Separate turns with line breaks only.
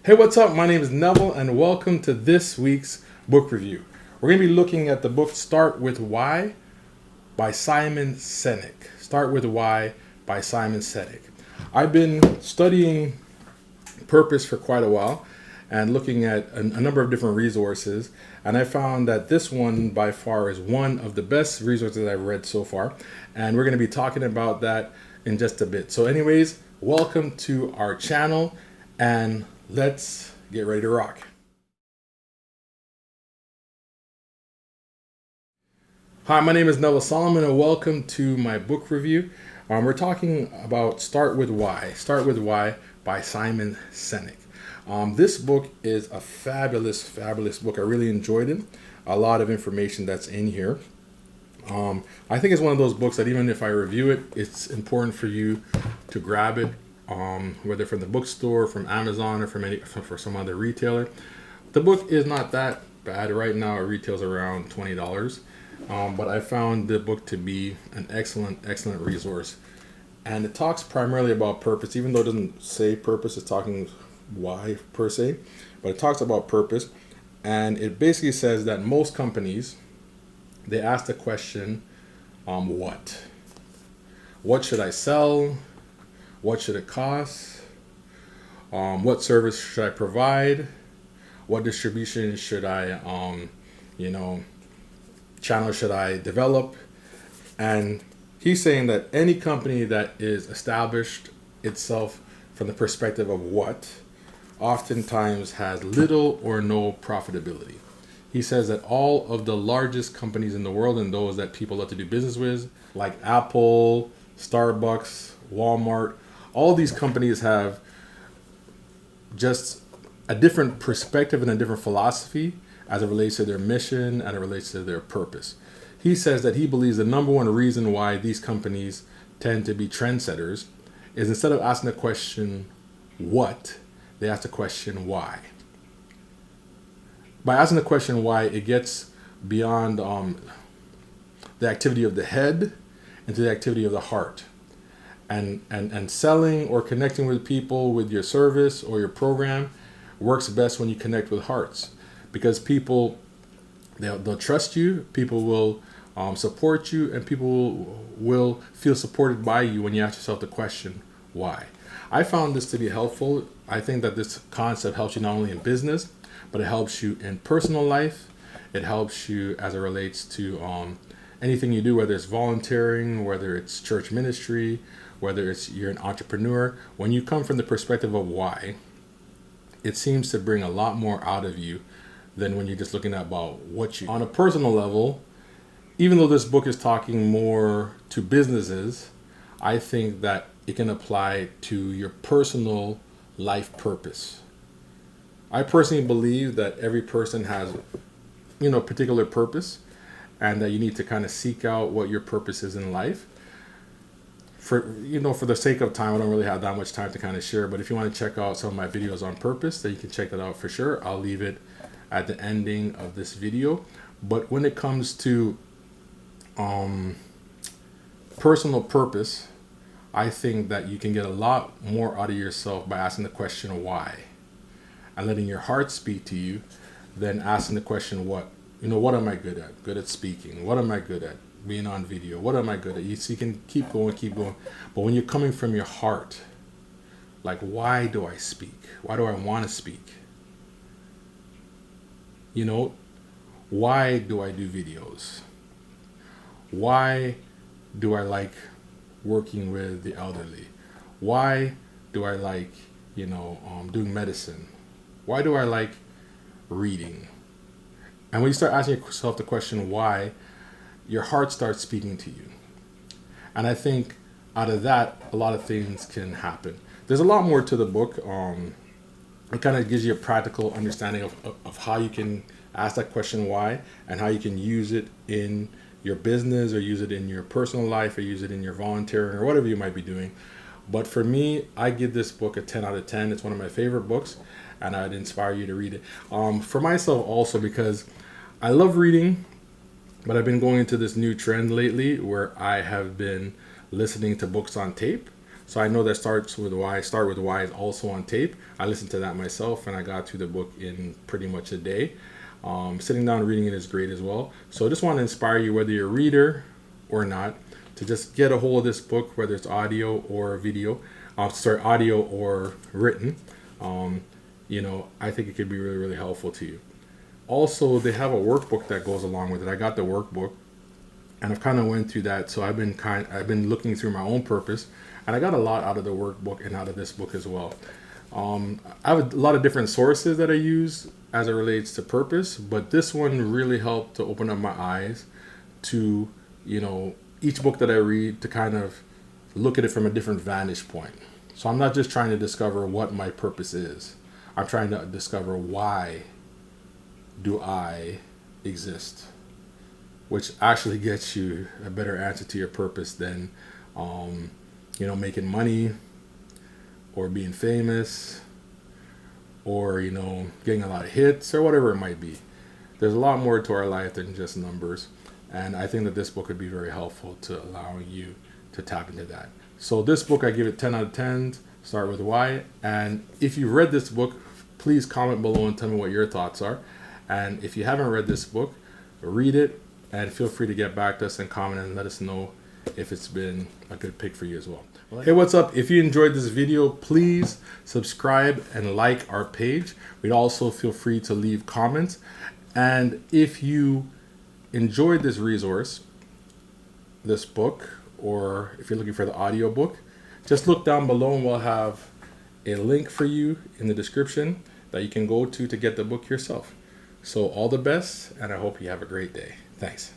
Hey, what's up? My name is Neville, and welcome to this week's book review. We're going to be looking at the book Start With Why by Simon Sinek. Start With Why by Simon Sinek. I've been studying purpose for quite a while and looking at a number of different resources, and I found that this one by far is one of the best resources I've read so far, and we're going to be talking about that in just a bit. So anyways, welcome to our channel, and let's get ready to rock. Hi, my name is Neville Solomon, and welcome to my book review. We're talking about Start With Why. Start With Why by Simon Sinek. This book is a fabulous book. I really enjoyed it. A lot of information that's in here. I think it's one of those books that even if I review it, it's important for you to grab it, whether from the bookstore, from Amazon, or for some other retailer. The book is not that bad. Right now it retails around $20. But I found the book to be an excellent resource. And it talks primarily about purpose, even though it doesn't say purpose, it's talking why per se, but it talks about purpose. And it basically says that most companies, they ask the question, what? What should I sell? What should it cost? What service should I provide? What distribution should I, channel should I develop? And he's saying that any company that is established itself from the perspective of what oftentimes has little or no profitability. He says that all of the largest companies in the world and those that people love to do business with, like Apple, Starbucks, Walmart, all these companies have just a different perspective and a different philosophy as it relates to their mission and it relates to their purpose. He says that he believes the number one reason why these companies tend to be trendsetters is instead of asking the question, what, they ask the question, why. By asking the question why, it gets beyond the activity of the head into the activity of the heart. And selling or connecting with people with your service or your program works best when you connect with hearts, because people, they'll trust you, people will support you, and people will feel supported by you when you ask yourself the question, why? I found this to be helpful. I think that this concept helps you not only in business, but it helps you in personal life. It helps you as it relates to anything you do, whether it's volunteering, whether it's church ministry, whether it's you're an entrepreneur. When you come from the perspective of why, it seems to bring a lot more out of you than when you're just looking at about what you. On a personal level, even though this book is talking more to businesses, I think that it can apply to your personal life purpose. I personally believe that every person has, particular purpose, and that you need to kind of seek out what your purpose is in life. For the sake of time, I don't really have that much time to kind of share, but if you want to check out some of my videos on purpose, then you can check that out for sure. I'll leave it at the ending of this video. But when it comes to personal purpose, I think that you can get a lot more out of yourself by asking the question why and letting your heart speak to you than asking the question what. What am I good at? Good at speaking. What am I good at? Being on video. What am I good at? So you can keep going. But when you're coming from your heart, like, why do I speak? Why do I want to speak? Why do I do videos? Why do I like working with the elderly? Why do I like, doing medicine? Why do I like reading? And when you start asking yourself the question why, your heart starts speaking to you. And I think out of that, a lot of things can happen. There's a lot more to the book. It kind of gives you a practical understanding of how you can ask that question why and how you can use it in your business or use it in your personal life or use it in your volunteering or whatever you might be doing. But for me, I give this book a 10 out of 10. It's one of my favorite books, and I'd inspire you to read it. For myself also, because I love reading, but I've been going into this new trend lately where I have been listening to books on tape. So I know that Starts With Why, Start With Why is also on tape. I listened to that myself, and I got through the book in pretty much a day. Sitting down and reading it is great as well. So I just want to inspire you, whether you're a reader or not, to just get a hold of this book, whether it's audio or video, audio or written. I think it could be really, really helpful to you. Also, they have a workbook that goes along with it. I got the workbook, and I've kind of went through that. So I've been looking through my own purpose, and I got a lot out of the workbook and out of this book as well. I have a lot of different sources that I use as it relates to purpose, but this one really helped to open up my eyes to, each book that I read, to kind of look at it from a different vantage point. So I'm not just trying to discover what my purpose is. I'm trying to discover, why do I exist? Which actually gets you a better answer to your purpose than, making money or being famous or, getting a lot of hits or whatever it might be. There's a lot more to our life than just numbers. And I think that this book would be very helpful to allowing you to tap into that. So this book, I give it 10 out of 10. Start With Why. And if you've read this book, please comment below and tell me what your thoughts are. And if you haven't read this book, read it and feel free to get back to us and comment and let us know if it's been a good pick for you as well. Hey, what's up? If you enjoyed this video, please subscribe and like our page. We'd also feel free to leave comments. And if you enjoyed this resource, this book, or if you're looking for the audio book, just look down below and we'll have a link for you in the description that you can go to get the book yourself. So all the best, and I hope you have a great day. Thanks.